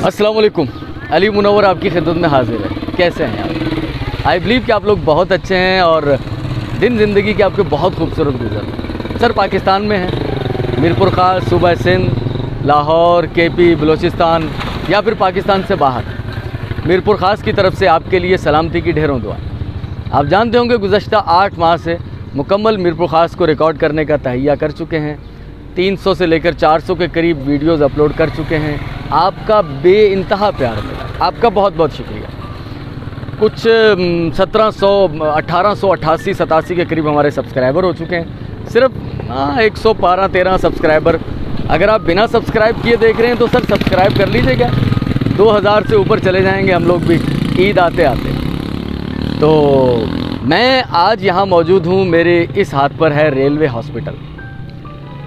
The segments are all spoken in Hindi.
अस्सलाम वालेकुम। अली मुनव्वर आपकी खिदमत में हाजिर है। कैसे हैं आप? आई बिलीव कि आप लोग बहुत अच्छे हैं और दिन ज़िंदगी के आपके बहुत खूबसूरत गुजर। सर पाकिस्तान में हैं, मीरपुर ख़ास, सूबा सिंध, लाहौर, केपी, बलूचिस्तान या फिर पाकिस्तान से बाहर। मीरपुर ख़ास की तरफ से आपके लिए सलामती की ढेरों दुआ। आप जानते होंगे गुज़श्ता 8 माह से मुकम्मल मीरपुर ख़ास को रिकॉर्ड करने का तहैया कर चुके हैं। 300 से लेकर 400 के करीब वीडियोस अपलोड कर चुके हैं। आपका बेइंतहा प्यार मिला, आपका बहुत बहुत शुक्रिया। कुछ 1700, 1888, 87 के करीब हमारे सब्सक्राइबर हो चुके हैं। सिर्फ 112-13 सब्सक्राइबर। अगर आप बिना सब्सक्राइब किए देख रहे हैं तो सर सब्सक्राइब कर लीजिएगा। 2000 से ऊपर चले जाएंगे हम लोग भी ईद आते आते। तो मैं आज यहाँ मौजूद हूँ। मेरे इस हाथ पर है रेलवे हॉस्पिटल।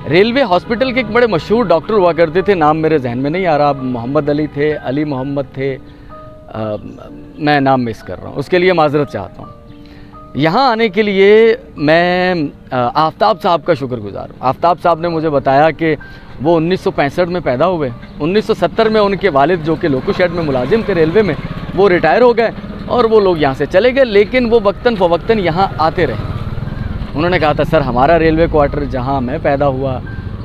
रेलवे हॉस्पिटल के एक बड़े मशहूर डॉक्टर हुआ करते थे, नाम मेरे जहन में नहीं आ रहा। मोहम्मद अली थे, अली मोहम्मद थे, मैं नाम मिस कर रहा हूँ, उसके लिए माजरत चाहता हूँ। यहाँ आने के लिए मैं आफ्ताब साहब का शुक्रगुजार हूँ। आफ्ताब साहब ने मुझे बताया कि वो 1965 में पैदा हुए। 1970 में उनके वालिद जो कि लोको शेड में मुलाजिम थे रेलवे में, वो रिटायर हो गए और वो लोग यहाँ से चले गए। लेकिन वो वक्तन फ़वक्तन यहाँ आते रहे। उन्होंने कहा था सर हमारा रेलवे क्वार्टर जहाँ मैं पैदा हुआ,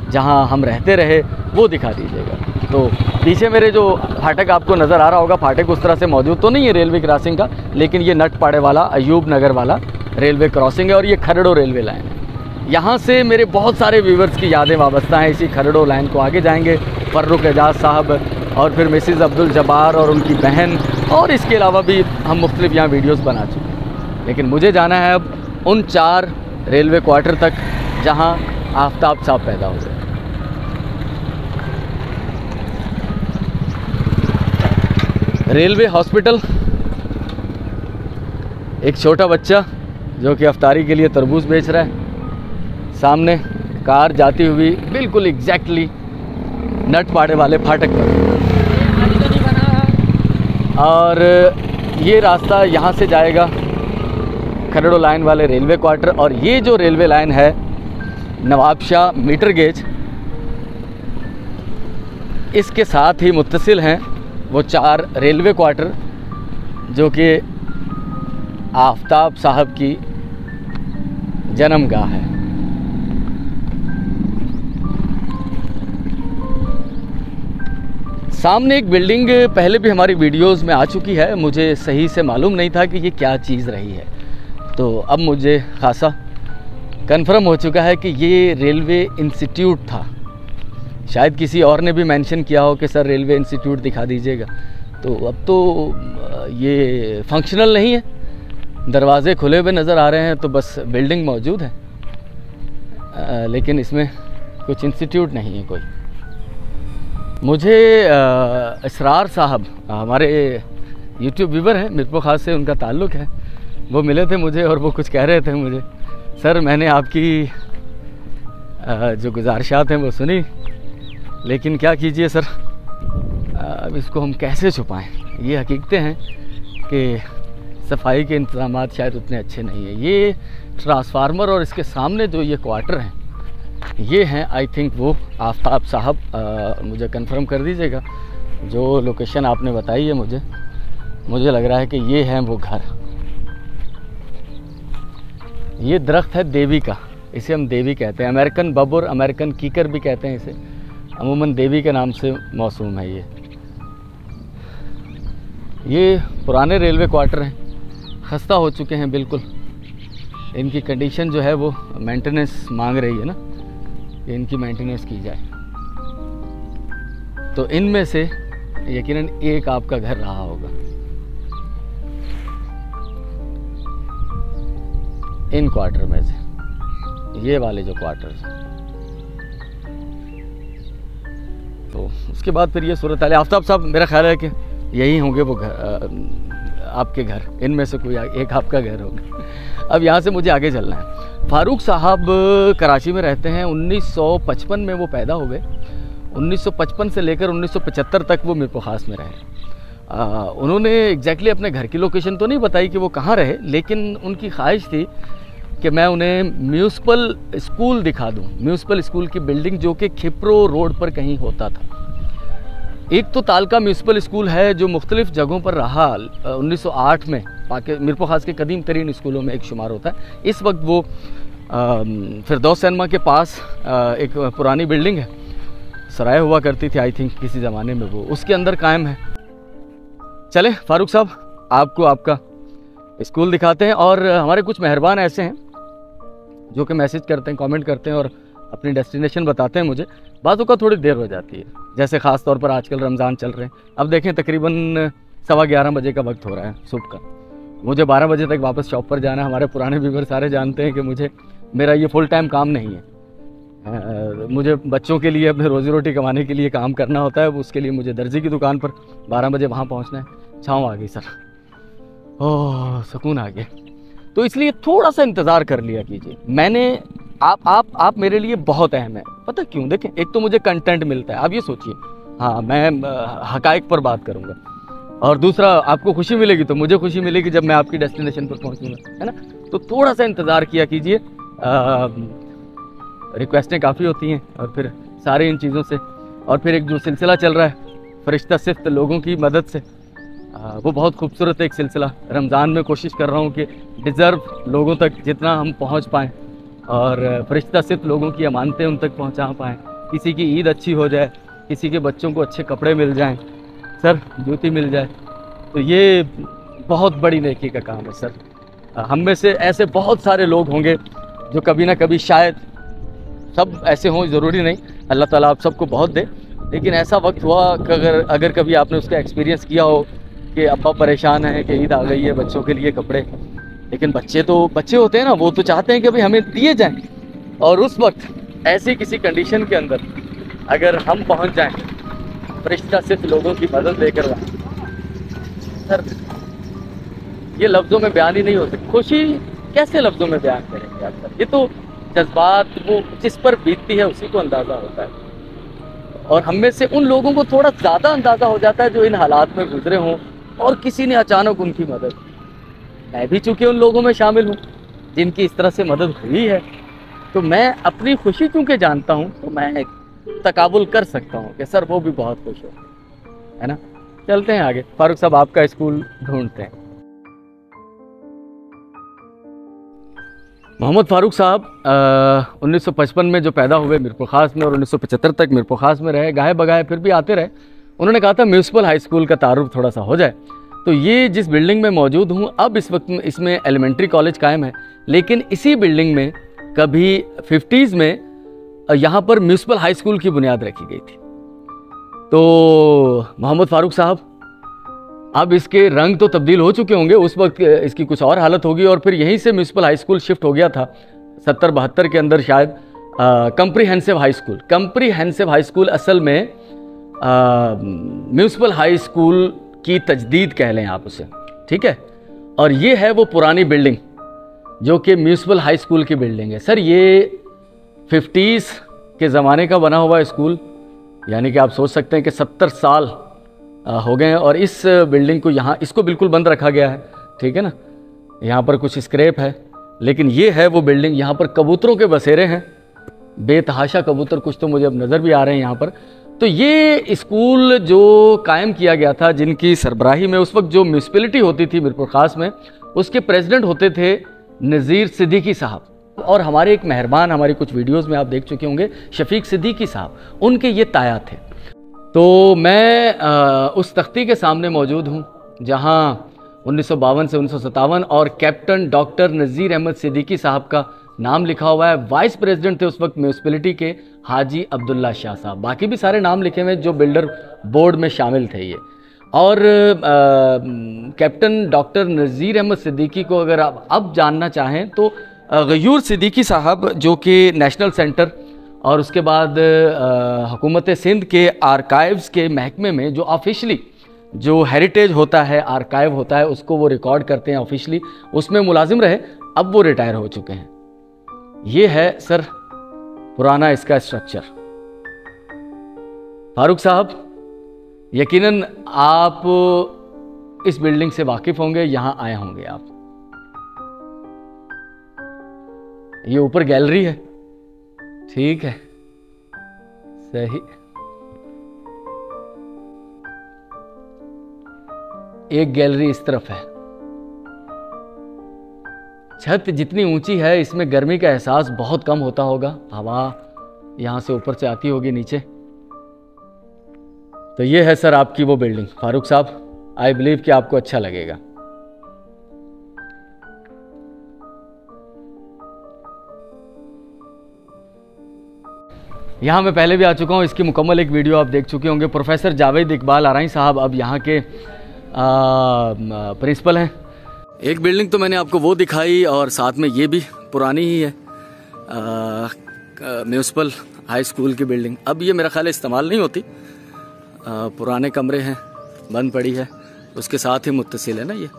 जहाँ हम रहते रहे, वो दिखा दीजिएगा। तो पीछे मेरे जो फाटक आपको नज़र आ रहा होगा, फाटक उस तरह से मौजूद तो नहीं है रेलवे क्रॉसिंग का, लेकिन ये नटपाड़े वाला, अयूब नगर वाला रेलवे क्रॉसिंग है और ये खरड़ो रेलवे लाइन है। यहाँ से मेरे बहुत सारे व्यूवर्स की यादें वाबस्ता हैं। इसी खरड़ो लाइन को आगे जाएंगे, फर्रुख एजाज साहब और फिर मिसिज़ अब्दुल जब्बार और उनकी बहन, और इसके अलावा भी हम मुख्तलिफ यहाँ वीडियोस बना चुके हैं। लेकिन मुझे जाना है अब उन 4 रेलवे क्वार्टर तक जहाँ आफ्ताब साहब पैदा हुए। रेलवे हॉस्पिटल, एक छोटा बच्चा जो कि अफ्तारी के लिए तरबूज बेच रहा है, सामने कार जाती हुई बिल्कुल एग्जैक्टली नटपाड़े वाले फाटक पर, और ये रास्ता यहाँ से जाएगा खरड़ो लाइन वाले रेलवे क्वार्टर। और ये जो रेलवे लाइन है नवाबशाह मीटर गेज, इसके साथ ही मुत्तसिल हैं वो 4 रेलवे क्वार्टर जो कि आफ्ताब साहब की जन्मगाह है। सामने एक बिल्डिंग पहले भी हमारी वीडियोस में आ चुकी है, मुझे सही से मालूम नहीं था कि ये क्या चीज़ रही है। तो अब मुझे खासा कंफर्म हो चुका है कि ये रेलवे इंस्टीट्यूट था। शायद किसी और ने भी मेंशन किया हो कि सर रेलवे इंस्टीट्यूट दिखा दीजिएगा। तो अब तो ये फंक्शनल नहीं है, दरवाजे खुले हुए नज़र आ रहे हैं, तो बस बिल्डिंग मौजूद है, लेकिन इसमें कुछ इंस्टीट्यूट नहीं है कोई। मुझे इसरार साहब, हमारे यूट्यूब व्यूवर हैं, मीरपुर ख़ास से उनका ताल्लुक़ है, वो मिले थे मुझे और वो कुछ कह रहे थे मुझे, सर मैंने आपकी जो गुजारिशात हैं वो सुनी, लेकिन क्या कीजिए सर, अब इसको हम कैसे छुपाएं। ये हकीकतें हैं कि सफाई के इंतज़ामात शायद उतने अच्छे नहीं हैं। ये ट्रांसफार्मर और इसके सामने जो ये क्वार्टर हैं, ये हैं आई थिंक वो आफ्ताब साहब, मुझे कंफर्म कर दीजिएगा। जो लोकेशन आपने बताई है मुझे लग रहा है कि ये हैं वो घर। ये दरख्त है देवी का, इसे हम देवी कहते हैं। अमेरिकन बबुर, अमेरिकन कीकर भी कहते हैं इसे, अमूमन देवी के नाम से मौसूम है। ये पुराने रेलवे क्वार्टर हैं, खस्ता हो चुके हैं बिल्कुल। इनकी कंडीशन जो है वो मेंटेनेंस मांग रही है ना, कि इनकी मेंटेनेंस की जाए। तो इनमें से यकीनन एक आपका घर रहा होगा, इन क्वार्टर में से, ये वाले जो क्वार्टर्स हैं। तो उसके बाद फिर ये सूरत हाल है। आफ्ताब साहब मेरा ख्याल है कि यही होंगे वो घर, आपके घर, इनमें से कोई एक आपका घर होगा। अब यहाँ से मुझे आगे चलना है। फारूक साहब कराची में रहते हैं। 1955 में वो पैदा हुए। 1955 से लेकर 1975 तक वो मीरपुर ख़ास में रहे। उन्होंने एग्जैक्टली अपने घर की लोकेशन तो नहीं बताई कि वो कहाँ रहे, लेकिन उनकी ख्वाहिश थी कि मैं उन्हें म्यूनसिपल स्कूल दिखा दूं। म्यूनसिपल स्कूल की बिल्डिंग जो कि खिपरो रोड पर कहीं होता था। एक तो तालका म्यूनसिपल स्कूल है जो मुख्तलिफ जगहों पर रहा। 1908 में मीरपुर खास के कदीम तरीन स्कूलों में एक शुमार होता है। इस वक्त वो फिरदौस सिनेमा के पास एक पुरानी बिल्डिंग है, सराय हुआ करती थी आई थिंक किसी ज़माने में, वो उसके अंदर कायम है। चले फारूक साहब, आपको आपका स्कूल दिखाते हैं। और हमारे कुछ मेहरबान ऐसे हैं जो कि मैसेज करते हैं, कमेंट करते हैं और अपनी डेस्टिनेशन बताते हैं मुझे। बातों का थोड़ी देर हो जाती है, जैसे ख़ास तौर पर आजकल रमज़ान चल रहे हैं। अब देखें तकरीबन 11:15 बजे का वक्त हो रहा है सुबह का। मुझे 12 बजे तक वापस शॉप पर जाना है। हमारे पुराने व्यूवर सारे जानते हैं कि मेरा ये फुल टाइम काम नहीं है। मुझे बच्चों के लिए अपने रोज़ी रोटी कमाने के लिए काम करना होता है। उसके लिए मुझे दर्जी की दुकान पर 12 बजे वहाँ पहुँचना है। छाँव आ गई सर, ओह सुकून आ गया। तो इसलिए थोड़ा सा इंतज़ार कर लिया कीजिए। आप मेरे लिए बहुत अहम है। पता क्यों? देखें, एक तो मुझे कंटेंट मिलता है, आप ये सोचिए। हाँ, मैं हकाइक पर बात करूँगा, और दूसरा आपको खुशी मिलेगी तो मुझे खुशी मिलेगी जब मैं आपकी डेस्टिनेशन पर पहुँचूँगा, है ना। तो थोड़ा सा इंतज़ार किया कीजिए। रिक्वेस्टें काफ़ी होती हैं और फिर सारी इन चीज़ों से, और फिर एक जो सिलसिला चल रहा है फरिश्ता सिफ्त लोगों की मदद से, वो बहुत खूबसूरत एक सिलसिला। रमज़ान में कोशिश कर रहा हूँ कि डिज़र्व लोगों तक जितना हम पहुँच पाएँ और फरिश्ता सिर्फ लोगों की अमानतें उन तक पहुंचा पाएँ। किसी की ईद अच्छी हो जाए, किसी के बच्चों को अच्छे कपड़े मिल जाएं, सर जूती मिल जाए, तो ये बहुत बड़ी नेकी का काम है सर। हम में से ऐसे बहुत सारे लोग होंगे जो कभी ना कभी, शायद सब ऐसे हों, ज़रूरी नहीं, अल्लाह ताला आप सबको बहुत दे, लेकिन ऐसा वक्त हुआ कि अगर कभी आपने उसका एक्सपीरियंस किया हो कि अब्बा परेशान है कि ईद आ गई है, बच्चों के लिए कपड़े, लेकिन बच्चे तो बच्चे होते हैं ना, वो तो चाहते हैं कि भाई हमें दिए जाएं। और उस वक्त ऐसी किसी कंडीशन के अंदर अगर हम पहुंच जाएं, फरिश्ता सिर्फ लोगों की मदद लेकर वहाँ, सर ये लफ्ज़ों में बयान ही नहीं हो सकती। खुशी कैसे लफ्ज़ों में बयान करेंगे आप सर? ये तो जज्बात, वो जिस पर बीतती है उसी को अंदाज़ा होता है। और हम में से उन लोगों को थोड़ा ज़्यादा अंदाज़ा हो जाता है जो इन हालात में गुजरे हों और किसी ने अचानक उनकी मदद। मैं भी चूँकि उन लोगों में शामिल हूँ जिनकी इस तरह से मदद हुई है, तो मैं अपनी खुशी चूँकि जानता हूँ तो मैं तकाबुल कर सकता हूँ कि सर वो भी बहुत खुश हो, है ना। चलते हैं आगे। फारूक साहब, आपका स्कूल ढूंढते हैं। मोहम्मद फारूक साहब 1955 में जो पैदा हुए मीरपुर खास में और 1975 तक मीरपुर खास में रहे, गाहे बगाहे फिर भी आते रहे। उन्होंने कहा था म्यूनसिपल हाई स्कूल का तारुफ थोड़ा सा हो जाए। तो ये जिस बिल्डिंग में मौजूद हूँ अब इस वक्त इसमें एलिमेंट्री कॉलेज कायम है, लेकिन इसी बिल्डिंग में कभी 50s में यहाँ पर म्यूनसिपल हाई स्कूल की बुनियाद रखी गई थी। तो मोहम्मद फारूक साहब, अब इसके रंग तो तब्दील हो चुके होंगे, उस वक्त इसकी कुछ और हालत होगी और फिर यहीं से म्यूनसिपल हाई स्कूल शिफ्ट हो गया था 70-72 के अंदर शायद। Comprehensive high school, comprehensive high school असल में म्यूनसिपल हाई स्कूल की तजदीद कह लें आप उसे, ठीक है। और ये है वो पुरानी बिल्डिंग जो कि म्यूनसिपल हाई स्कूल की बिल्डिंग है। सर ये 50s के ज़माने का बना हुआ स्कूल, यानी कि आप सोच सकते हैं कि 70 साल हो गए हैं। और इस बिल्डिंग को यहाँ इसको बिल्कुल बंद रखा गया है, ठीक है ना। यहाँ पर कुछ स्क्रैप है, लेकिन ये है वो बिल्डिंग। यहाँ पर कबूतरों के बसेरे हैं, बेतहाशा कबूतर, कुछ तो मुझे अब नज़र भी आ रहे हैं यहाँ पर। तो ये स्कूल जो कायम किया गया था, जिनकी सरबराही में उस वक्त जो म्यूनसिपैलिटी होती थी मीरपुर खास में, उसके प्रेसिडेंट होते थे नज़ीर सिद्दीकी साहब। और हमारे एक मेहरबान, हमारी कुछ वीडियोस में आप देख चुके होंगे, शफीक सिद्दीकी साहब, उनके ये ताया थे। तो मैं उस तख्ती के सामने मौजूद हूँ जहाँ 1952 से 1957 और कैप्टन डॉक्टर नज़ीर अहमद सिद्दीकी साहब का नाम लिखा हुआ है। वाइस प्रेसिडेंट थे उस वक्त म्यूनसिपैलिटी के हाजी अब्दुल्ला शाह साहब। बाकी भी सारे नाम लिखे हुए जो बिल्डर बोर्ड में शामिल थे ये। और कैप्टन डॉक्टर नज़ीर अहमद सिद्दीकी को अगर आप अब जानना चाहें तो गयूर सिद्दीकी साहब, जो कि नेशनल सेंटर और उसके बाद हुकूमत सिंध के आर्काइव्स के महकमे में जो ऑफिशली जो हेरिटेज होता है, आर्काइव होता है, उसको वो रिकॉर्ड करते हैं ऑफिशली, उसमें मुलाजिम रहे। अब वो रिटायर हो चुके हैं। ये है सर पुराना इसका स्ट्रक्चर। फारूक साहब, यकीनन आप इस बिल्डिंग से वाकिफ होंगे, यहां आए होंगे आप। ये ऊपर गैलरी है, ठीक है, सही। एक गैलरी इस तरफ है। छत जितनी ऊंची है इसमें गर्मी का एहसास बहुत कम होता होगा, हवा यहाँ से ऊपर से आती होगी नीचे। तो ये है सर आपकी वो बिल्डिंग फारूक साहब, आई बिलीव कि आपको अच्छा लगेगा। यहाँ मैं पहले भी आ चुका हूँ, इसकी मुकम्मल एक वीडियो आप देख चुके होंगे। प्रोफेसर जावेद इकबाल आराई साहब अब यहाँ के प्रिंसिपल हैं। एक बिल्डिंग तो मैंने आपको वो दिखाई और साथ में ये भी पुरानी ही है, म्यूनसिपल हाई स्कूल की बिल्डिंग। अब ये मेरा ख्याल है इस्तेमाल नहीं होती, पुराने कमरे हैं, बंद पड़ी है, उसके साथ ही मुत्तसिल है ना। ये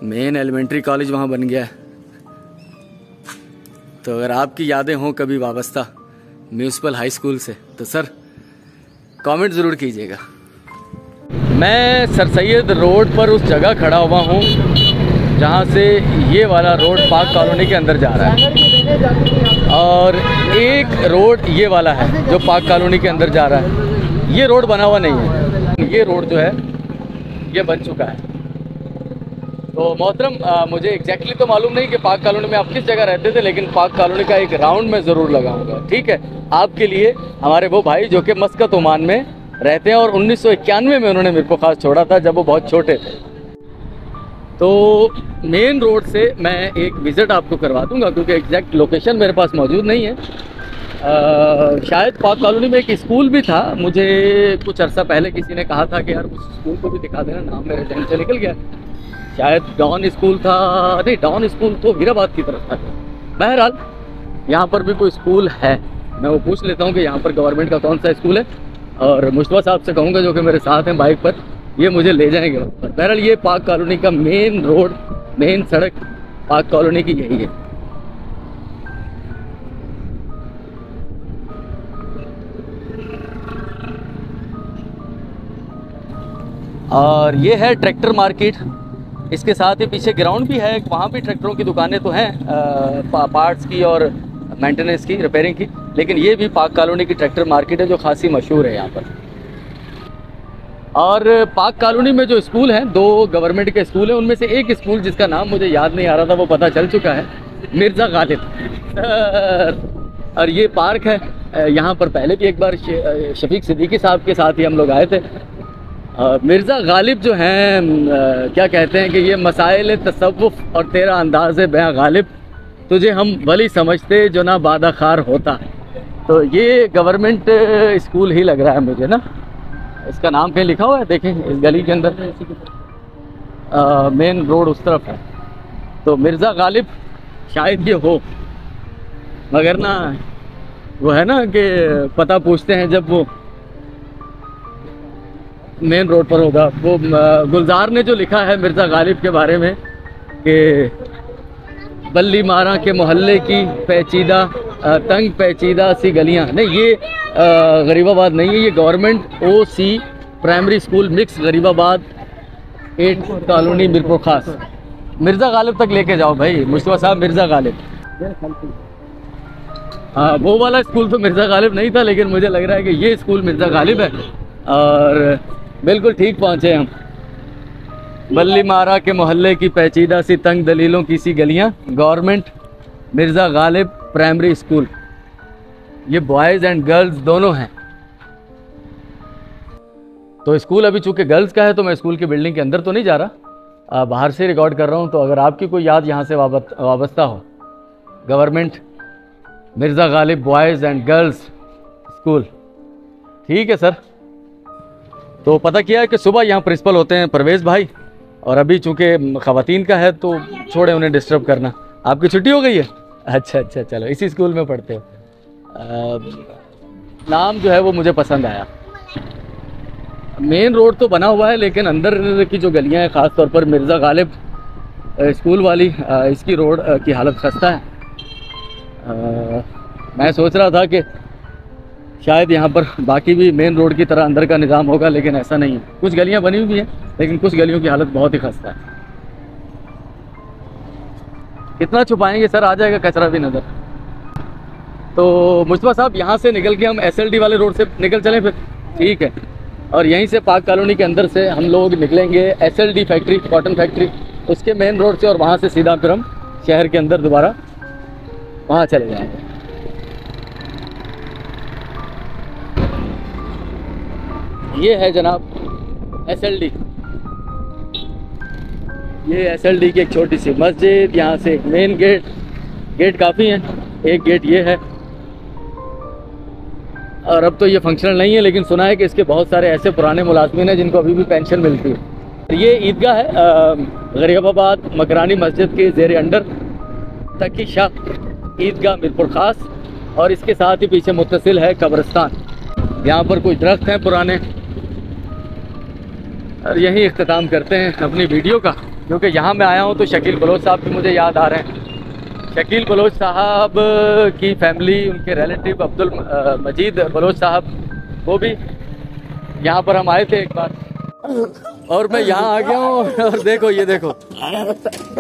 मेन एलिमेंट्री कॉलेज वहाँ बन गया है। तो अगर आपकी यादें हों कभी वाबस्ता म्यूनसिपल हाई स्कूल से तो सर कमेंट ज़रूर कीजिएगा। मैं सर सैयद रोड पर उस जगह खड़ा हुआ हूँ जहाँ से ये वाला रोड पार्क कॉलोनी के अंदर जा रहा है, और एक रोड ये वाला है जो पार्क कॉलोनी के अंदर जा रहा है। ये रोड बना हुआ नहीं है, ये रोड जो है ये बन चुका है। तो मोहतरम मुझे एग्जैक्टली तो मालूम नहीं कि पार्क कॉलोनी में आप किस जगह रहते थे, लेकिन पार्क कॉलोनी का एक राउंड में ज़रूर लगाऊंगा, ठीक है, आपके लिए। हमारे वो भाई जो कि मस्कत ओमान में रहते हैं और 1991 में उन्होंने मेरे को खास छोड़ा था जब वो बहुत छोटे थे। तो मेन रोड से मैं एक विज़िट आपको करवा दूंगा क्योंकि एग्जैक्ट लोकेशन मेरे पास मौजूद नहीं है। शायद पार्क कॉलोनी में एक स्कूल भी था, मुझे कुछ अर्सा पहले किसी ने कहा था कि यार उस स्कूल को भी दिखा देना, नाम मेरे जहन से निकल गया। शायद डॉन स्कूल था, नहीं डॉन स्कूल तो हीराबाद की तरफ था। बहरहाल यहाँ पर भी कोई स्कूल है, मैं वो पूछ लेता हूँ कि यहाँ पर गवर्नमेंट का कौन सा स्कूल है, और मुश्तबा साहब से कहूँगा जो कि मेरे साथ हैं बाइक पर, ये मुझे ले जाएंगे वहाँ पर। बहरहाल ये पार्क कॉलोनी का मेन रोड, मेन सड़क पार्क कॉलोनी की यही है। और ये है ट्रैक्टर मार्केट, इसके साथ ही पीछे ग्राउंड भी है, वहाँ भी ट्रैक्टरों की दुकानें तो हैं, पार्ट्स की और मेंटेनेंस की, रिपेयरिंग की। लेकिन ये भी पार्क कॉलोनी की ट्रैक्टर मार्केट है जो खासी मशहूर है यहाँ पर। और पार्क कॉलोनी में जो स्कूल हैं, दो गवर्नमेंट के स्कूल हैं, उनमें से एक स्कूल जिसका नाम मुझे याद नहीं आ रहा था वो पता चल चुका है, मिर्ज़ा गालिब। और ये पार्क है, यहाँ पर पहले भी एक बार शफीक सिद्दीकी साहब के साथ ही हम लोग आए थे। मिर्ज़ा गालिब जो हैं क्या कहते हैं कि ये मसाइल तसव्वुफ़ और तेरा अंदाज़ बयां गालिब, तुझे हम वली समझते जो ना बादा खार होता। तो ये गवर्नमेंट स्कूल ही लग रहा है मुझे ना, इसका नाम कहीं लिखा हुआ है, देखें इस गली के अंदर, मेन रोड उस तरफ है। तो मिर्ज़ा गालिब शायद ये हो, मगर ना वो है ना कि पता पूछते हैं जब वो मेन रोड पर होगा। वो गुलजार ने जो लिखा है मिर्ज़ा गालिब के बारे में कि बल्ली मारा के मोहल्ले की पेचीदा तंग पेचीदा सी गलियां, नहीं ये गरीबाबाद नहीं है, ये government OC primary school mix Garibabad 8 colony Mirpur Khas. Mirza Ghalib तक लेके जाओ भाई मुश्तबा साहब, मिर्ज़ा गालिब। हाँ वो वाला स्कूल तो मिर्ज़ा गालिब नहीं था, लेकिन मुझे लग रहा है कि ये स्कूल मिर्ज़ा गालिब है। और बिल्कुल ठीक पहुँचे हम। बल्ली मारा के मोहल्ले की पेचीदा सी तंग दलीलों की सी गलियां, government Mirza Ghalib primary school. ये बॉयज़ एंड गर्ल्स दोनों हैं। तो स्कूल अभी चूँकि गर्ल्स का है तो मैं स्कूल की बिल्डिंग के अंदर तो नहीं जा रहा, बाहर से रिकॉर्ड कर रहा हूँ। तो अगर आपकी कोई याद यहाँ से वाबस्ता हो, government Mirza Ghalib boys and girls school, ठीक है सर। तो पता किया है कि सुबह यहाँ प्रिंसिपल होते हैं परवेज़ भाई, और अभी चूँकि ख़वातीन का है तो छोड़े उन्हें डिस्टर्ब करना। आपकी छुट्टी हो गई है? अच्छा अच्छा, चलो इसी स्कूल में पढ़ते हो। नाम जो है वो मुझे पसंद आया। मेन रोड तो बना हुआ है लेकिन अंदर की जो गलियां हैं, ख़ास तौर पर मिर्ज़ा गालिब स्कूल वाली, इसकी रोड की हालत खस्ता है। मैं सोच रहा था कि शायद यहाँ पर बाकी भी मेन रोड की तरह अंदर का निज़ाम होगा, लेकिन ऐसा नहीं है। कुछ गलियाँ बनी हुई हैं लेकिन कुछ गलियों की हालत बहुत ही खस्ता है। कितना छुपाएंगे सर, आ जाएगा कचरा भी नज़र। तो मुस्तफा साहब यहाँ से निकल के हम SLD वाले रोड से निकल चलें फिर, ठीक है। और यहीं से पाक कॉलोनी के अंदर से हम लोग निकलेंगे SLD फैक्ट्री, कॉटन फैक्ट्री, उसके मेन रोड से, और वहाँ से सीधा फिर हम शहर के अंदर दोबारा वहाँ चले जाएंगे। ये है जनाब SLD, ये SLD की एक छोटी सी मस्जिद, यहाँ से एक मेन गेट काफ़ी है, एक गेट ये है। और अब तो ये फंक्शनल नहीं है, लेकिन सुना है कि इसके बहुत सारे ऐसे पुराने मुलाजमीन हैं जिनको अभी भी पेंशन मिलती है। ये ईदगाह है गरीबाबाद मकरानी मस्जिद के ज़ेर अंडर तकी शाह ईदगाह मीरपुर ख़ास, और इसके साथ ही पीछे मुत्तसिल है कब्रिस्तान। यहाँ पर कुछ दरख्त हैं पुराने, और यही इख्तिताम करते हैं अपनी वीडियो का, क्योंकि यहाँ मैं आया हूँ तो शकील बलोच साहब भी मुझे याद आ रहे हैं। शकील बलोच साहब की फैमिली, उनके रिलेटिव अब्दुल मजीद बलोच साहब, वो भी यहाँ पर हम आए थे एक बार, और मैं यहाँ आ गया हूँ। और देखो ये देखो,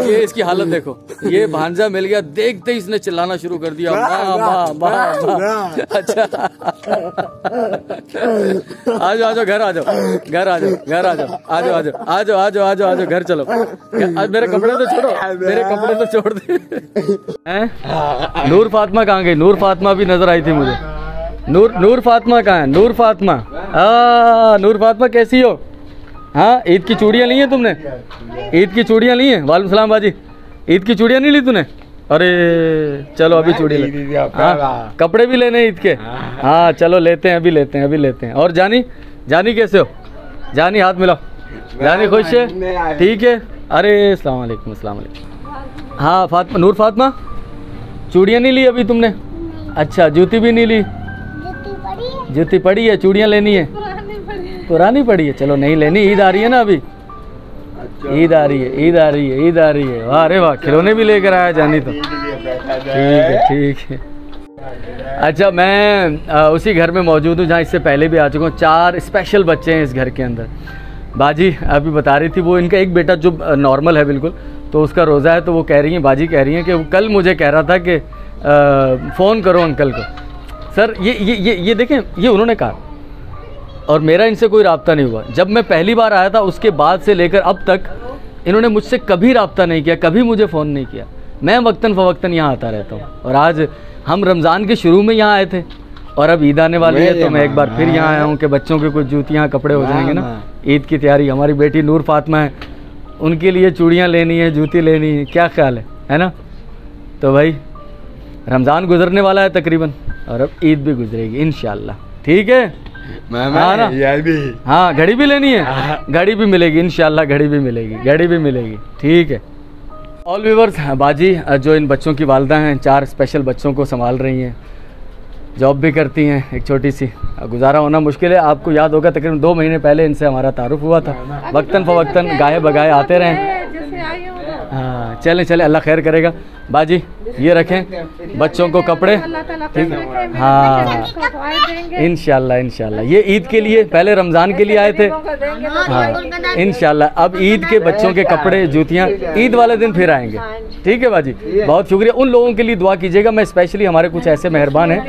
ये इसकी हालत देखो, ये भांजा मिल गया, देखते ही इसने चिल्लाना शुरू कर दिया, माँ माँ माँ माँ। अच्छा आ जाओ घर आ जाओ, घर आ जाओ, घर आ जाओ, आ जाओ, आ जाओ, आ जाओ, आ जाओ, आ जाओ, आ जाओ, घर चलो। आज मेरे कपड़े तो छोड़ो, मेरे कपड़े तो छोड़ दे। नूर फातिमा कहाँ गई? नूर फातिमा भी नजर आई थी मुझे। नूर फातिमा कहाँ है? नूर फातिमा, नूर फातिमा कैसी हो? हाँ, ईद की चूड़ियाँ ली हैं तुमने? ईद की चूड़ियाँ ली हैं? वालेकुम सलाम बाजी, ईद की चूड़ियाँ नहीं ली तूने? अरे चलो अभी चूड़ी ले। हाँ, कपड़े भी लेने ईद के? हाँ चलो लेते हैं, अभी लेते हैं, अभी लेते हैं। और जानी, जानी कैसे हो? जानी हाथ मिलाओ, जानी खुश है? ठीक है। अरे अस्सलाम वालेकुम, अस्सलाम वालेकुम। हाँ फातिमा, नूर फातिमा, चूड़ियाँ नहीं ली अभी तुमने? अच्छा, जूती भी नहीं ली? जूती पड़ी है, चूड़ियाँ लेनी है? पुरानी पड़ी है, चलो नहीं लेनी, ईद आ रही है ना अभी, ईद आ रही है, ईद आ रही है, ईद आ रही है। वाह अरे वाह, खिलौने भी लेकर आया जानी तो। ठीक है, ठीक है। अच्छा, मैं उसी घर में मौजूद हूँ जहाँ इससे पहले भी आ चुका हूँ। 4 स्पेशल बच्चे हैं इस घर के अंदर। बाजी अभी बता रही थी, वो इनका एक बेटा जो नॉर्मल है बिल्कुल, तो उसका रोज़ा है, तो वो कह रही हैं, बाजी कह रही हैं कि कल मुझे कह रहा था कि फ़ोन करो अंकल को। सर ये देखें, ये उन्होंने कहा, और मेरा इनसे कोई राब्ता नहीं हुआ। जब मैं पहली बार आया था उसके बाद से लेकर अब तक इन्होंने मुझसे कभी राब्ता नहीं किया, कभी मुझे फ़ोन नहीं किया। मैं वक्तन फ़वक्तन यहाँ आता रहता हूँ, और आज हम रमज़ान के शुरू में यहाँ आए थे, और अब ईद आने वाली है तो मैं एक बार फिर यहाँ आया हूँ कि बच्चों के कुछ जूतियाँ कपड़े हो जाएंगे ना, ईद की तैयारी। हमारी बेटी नूर फातिमा है, उनके लिए चूड़ियाँ लेनी है, जूती लेनी है, क्या ख्याल है ना? तो भाई रमज़ान गुजरने वाला है तकरीबन, और अब ईद भी गुजरेगी इंशाअल्लाह। ठीक है, हाँ ना? हाँ, घड़ी भी लेनी है, घड़ी भी मिलेगी इंशाअल्लाह, घड़ी भी मिलेगी, घड़ी भी मिलेगी। ठीक है। ऑल व्यूअर्स, बाजी जो इन बच्चों की वालदा हैं, 4 स्पेशल बच्चों को संभाल रही हैं, जॉब भी करती हैं, एक छोटी सी, गुजारा होना मुश्किल है। आपको याद होगा तकरीबन 2 महीने पहले इनसे हमारा तारुफ हुआ था, वक्तन फ़वक्तन गाहे बगाए आते रहें। हाँ चलें चलें, अल्लाह खैर करेगा। बाजी ये रखें बच्चों को कपड़े, ठीक है? हाँ इंशाल्लाह, इंशाल्लाह। ये ईद के लिए, पहले रमज़ान के लिए आए थे, हाँ इंशाल्लाह। अब ईद के बच्चों के कपड़े, जूतियाँ ईद वाले दिन फिर आएंगे। ठीक है बाजी, बहुत शुक्रिया। उन लोगों के लिए दुआ कीजिएगा, मैं स्पेशली, हमारे कुछ ऐसे मेहरबान हैं,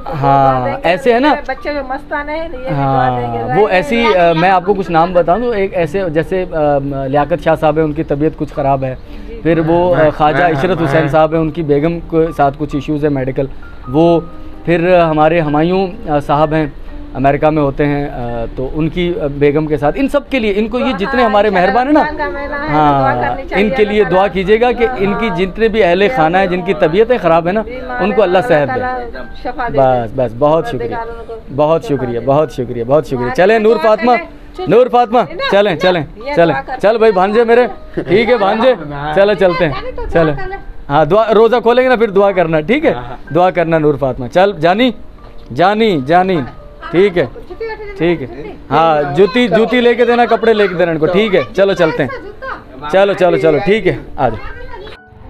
हाँ ऐसे है ना बच्चे जो मस्तान है, हाँ वो ऐसी, मैं आपको कुछ नाम बता दूँ। एक ऐसे जैसे लियाकत शाह साहब है, उनकी तबीयत कुछ ख़राब है। फिर वो ख्वाजा इशरत हुसैन साहब हैं, उनकी बेगम के साथ कुछ इश्यूज़ है मेडिकल, वो। फिर हमारे हुमायूं साहब हैं, अमेरिका में होते हैं, तो उनकी बेगम के साथ, इन सब के लिए, इनको ये जितने हमारे मेहरबान है ना, हाँ इनके लिए दुआ कीजिएगा कि इनकी जितने भी अहले खाना है जिनकी तबीयतें ख़राब है ना, उनको अल्लाह सेहत दे। बस बस, बहुत शुक्रिया, बहुत शुक्रिया, बहुत शुक्रिया, बहुत शुक्रिया। चलें नूर फातिमा, नूर फातिमा, चलें चलें चलें, चल भाई भांजे मेरे, ठीक है भांजे, चलो चलते हैं, चलें। हाँ दुआ, रोज़ा खोलेंगे ना फिर दुआ करना, ठीक है? दुआ करना नूर फातिमा। चल जानी, जानी, जानी, ठीक है, ठीक है। हाँ जूती, जूती लेके देना, कपड़े लेके देना इनको, ठीक है? चलो चलते हैं, चलो चलो चलो, ठीक है आ जाओ।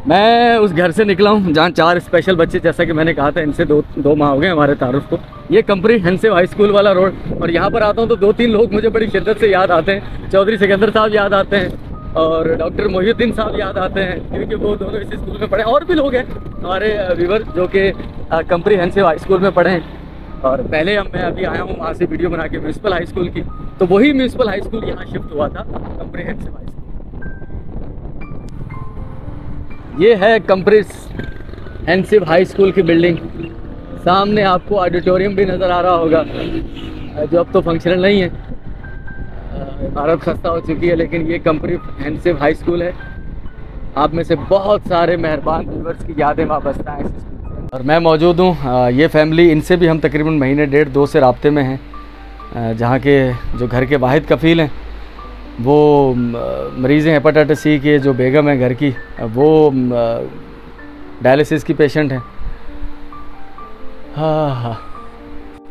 मैं उस घर से निकला हूँ जहाँ 4 स्पेशल बच्चे, जैसा कि मैंने कहा था, इनसे दो माह हो गए हमारे तारुफ को। ये कम्प्रीहेंसिव हाई स्कूल वाला रोड, और यहाँ पर आता हूँ तो 2-3 लोग मुझे बड़ी शिद्दत से याद आते हैं। चौधरी सिकंदर साहब याद आते हैं, और डॉक्टर मोहिउद्दीन साहब याद आते हैं, क्योंकि वो दोनों इसी स्कूल में पढ़े। और भी लोग हैं हमारे व्यूअर जो कि कम्प्रीहेंसिव हाई स्कूल में पढ़े हैं, और पहले मैं अभी आया हूँ वहाँ से वीडियो बना के म्यूनसिपल हाई स्कूल की, तो वही म्यूनसिपल हाई स्कूल यहाँ शिफ्ट हुआ था, कम्प्रिहेंसिव हाई स्कूल। ये है कम्प्रिहेंसिव हाई स्कूल की बिल्डिंग। सामने आपको ऑडिटोरियम भी नज़र आ रहा होगा, जो अब तो फंक्शनल नहीं है, इमारत खस्ता हो चुकी है, लेकिन ये कम्प्रिहेंसिव हाई स्कूल है। आप में से बहुत सारे मेहरबान व्यूअर्स की यादें वाबस्ता हैं इस स्कूल से। और मैं मौजूद हूँ, ये फैमिली, इनसे भी हम तकरीबन महीने 1.5-2 से राब्ते में हैं। जहाँ के जो घर के वाहिद कफ़ील हैं वो मरीज़ हैं हेपेटाइटिस सी के, जो बेगम है घर की वो डायलिसिस की पेशेंट हैं। हाँ,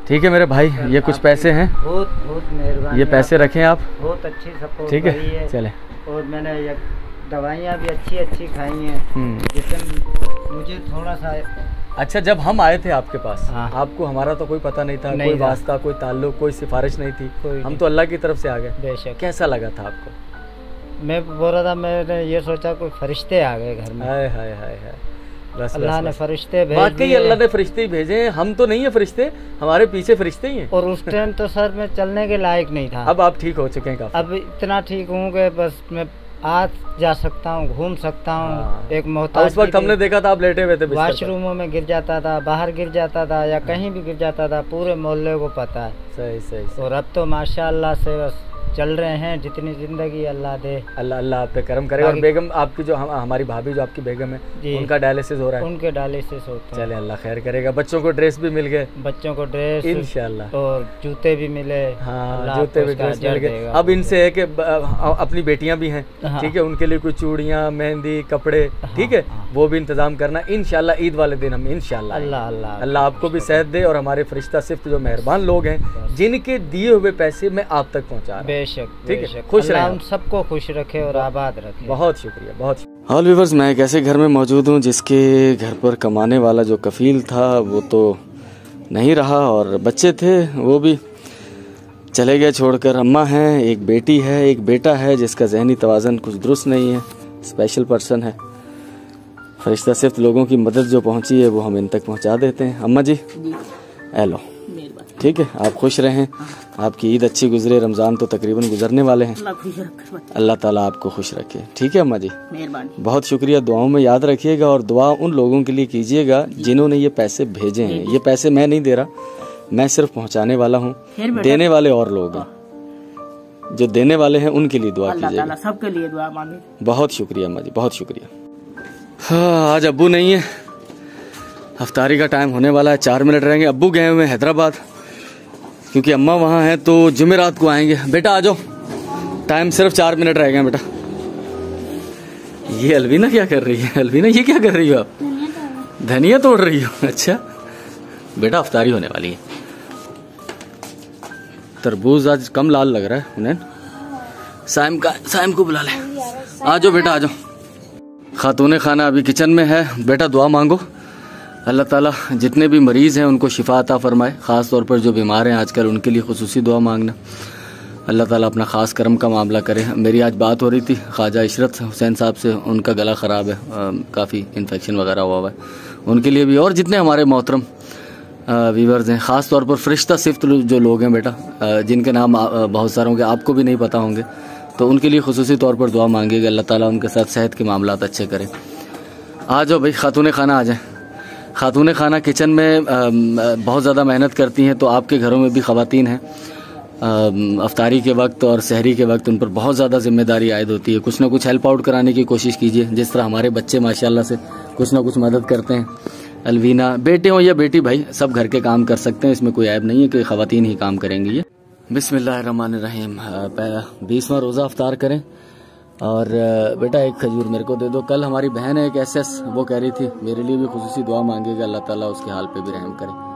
ठीक है मेरे भाई, ये कुछ पैसे हैं, बहुत बहुत मेहरबानी, ये पैसे रखें आप, बहुत अच्छी सपोर्ट, ठीक है चले। और मैंने ये दवाइयाँ भी अच्छी खाई हैं, जिससे मुझे थोड़ा सा अच्छा। जब हम आए थे आपके पास, आपको हमारा तो कोई पता नहीं था, कोई वास्ता, कोई ताल्लुक, कोई सिफारिश नहीं थी, हम तो अल्लाह की तरफ से आ गए। बेशक। कैसा लगा था आपको? मैं बोल रहा था, मैंने ये सोचा कोई फरिश्ते आ गए घर में। हाय हाय हाय हाय, बस अल्लाह ने फरिश्ते भेजे। वाकई अल्लाह ने फरिश्ते ही भेजे हैं, हम तो नहीं है फरिश्ते, हमारे पीछे फरिश्ते ही हैं। और उस टाइम तो सर मैं चलने के लायक नहीं था। अब आप ठीक हो चुके हैं काफी? अब इतना ठीक हूँ कि बस मैं आ जा सकता हूँ, घूम सकता हूँ। एक मोहताज, उस वक्त हमने देखा था आप लेटे हुए थे, वॉशरूमों में गिर जाता था, बाहर गिर जाता था, या कहीं भी गिर जाता था, पूरे मोहल्ले को पता है। सही सही। और अब तो माशाअल्लाह से बस चल रहे हैं, जितनी जिंदगी अल्लाह दे, अल्लाह आप पे करम करे। और बेगम आपकी जो हमारी भाभी जो आपकी बेगम है, उनका डायलिसिस हो रहा है? उनके डायलिसिस होते हैं। चले अल्लाह खैर करेगा। बच्चों को ड्रेस भी मिल गए? बच्चों को ड्रेस इंशाल्लाह, और जूते भी मिले। हाँ, जूते भी, ड्रेस मिल गए। अब इनसे है कि अपनी बेटियां भी हैं, ठीक है, उनके लिए कुछ चूड़ियाँ, मेहंदी, कपड़े, ठीक है, वो भी इंतजाम करना इंशाल्लाह। ईद वाले दिन हम इंशाल्लाह, अल्लाह आपको भी सेहत दे, और हमारे फरिश्ता सिर्फ जो मेहरबान लोग हैं, जिनके दिए हुए पैसे मैं आप तक पहुँचा रहा हूँ। ठीक है, खुश रहें, उन सबको खुश रखे और आबाद रखे। बहुत शुक्रिया, बहुत शुक्रिया। ऑल व्यूअर्स, मैं एक ऐसे घर में मौजूद हूँ जिसके घर पर कमाने वाला जो कफील था वो तो नहीं रहा, और बच्चे थे वो भी चले गए छोड़कर। अम्मा हैं, एक बेटी है, एक बेटा है जिसका जहनी तवाज़न कुछ दुरुस्त नहीं है, स्पेशल पर्सन है। फरिश्ता सिर्फ लोगों की मदद जो पहुँची है वो हम इन तक पहुँचा देते हैं। अम्मा जी हेलो, ठीक है, आप खुश रहें, आपकी ईद अच्छी गुजरे, रमज़ान तो तकरीबन गुजरने वाले हैं, अल्लाह ताला आपको खुश रखे। ठीक है अम्मा जी, मेहरबानी, बहुत शुक्रिया। दुआओं में याद रखिएगा, और दुआ उन लोगों के लिए कीजिएगा जिन्होंने ये पैसे भेजे हैं। ये पैसे मैं नहीं दे रहा, मैं सिर्फ पहुंचाने वाला हूँ, देने वाले और लोग हैं, जो देने वाले हैं उनके लिए दुआ कीजिएगा, सबके लिए दुआ मांगे। बहुत शुक्रिया अम्मा जी, बहुत शुक्रिया। हाँ, आज अब्बू नहीं है, अफ्तारी का टाइम होने वाला है, 4 मिनट रहेंगे। अब्बू गए हुए हैदराबाद, क्योंकि अम्मा वहाँ हैं, तो जुमेरात को आएंगे। बेटा आ जाओ, टाइम सिर्फ 4 मिनट रह गए बेटा। ये अलवीना क्या कर रही है? अलवीना ये क्या कर रही हो आप? धनिया तोड़ रही हो? अच्छा बेटा, अफ्तारी होने वाली है। तरबूज आज कम लाल लग रहा है उन्हें। साइम को बुला ले। आ जाओ बेटा, आ जाओ। खातून खाना अभी किचन में है। बेटा दुआ मांगो, अल्लाह ताला जितने भी मरीज़ हैं उनको शिफा अता फरमाए, ख़ास तौर पर जो बीमार हैं आजकल उनके लिए खुसूसी दुआ मांगना। अल्लाह ताला अपना ख़ास करम का मामला करे। मेरी आज बात हो रही थी ख्वाजा इशरत हुसैन साहब से, उनका गला ख़राब है, काफ़ी इन्फेक्शन वगैरह हुआ है, उनके लिए भी, और जितने हमारे मोहतरम व्यूअर्स हैं, ख़ास तौर पर फरिश्ता सिफ्त जो लोग हैं बेटा, जिनके नाम बहुत सारे होंगे, आपको भी नहीं पता होंगे, तो उनके लिए खुसूसी तौर पर दुआ मांगेगा, अल्लाह ताला उनके साथ सेहत के मामलात अच्छे करें। आ जाओ भाई, खातून खाना आ जाए। खातून खाना किचन में बहुत ज़्यादा मेहनत करती हैं, तो आपके घरों में भी ख़वातीन हैं, अफ्तारी के वक्त और सहरी के वक्त उन पर बहुत ज़्यादा जिम्मेदारी आयद होती है। कुछ ना कुछ हेल्प आउट कराने की कोशिश कीजिए, जिस तरह हमारे बच्चे माशाल्लाह से कुछ ना कुछ मदद करते हैं। अलवीना, बेटे हो या बेटी, भाई सब घर के काम कर सकते हैं, इसमें कोई ऐब नहीं है कि ख़वातीन ही काम करेंगी। ये बिस्मिल्लाहिर्रहमानिर्रहीम, 20वां रोज़ा अफ्तार करें। और बेटा एक खजूर मेरे को दे दो। कल हमारी बहन है एक SS, वो कह रही थी मेरे लिए भी खुसूसी दुआ मांगेगा, अल्लाह ताला उसके हाल पे भी रहम करे।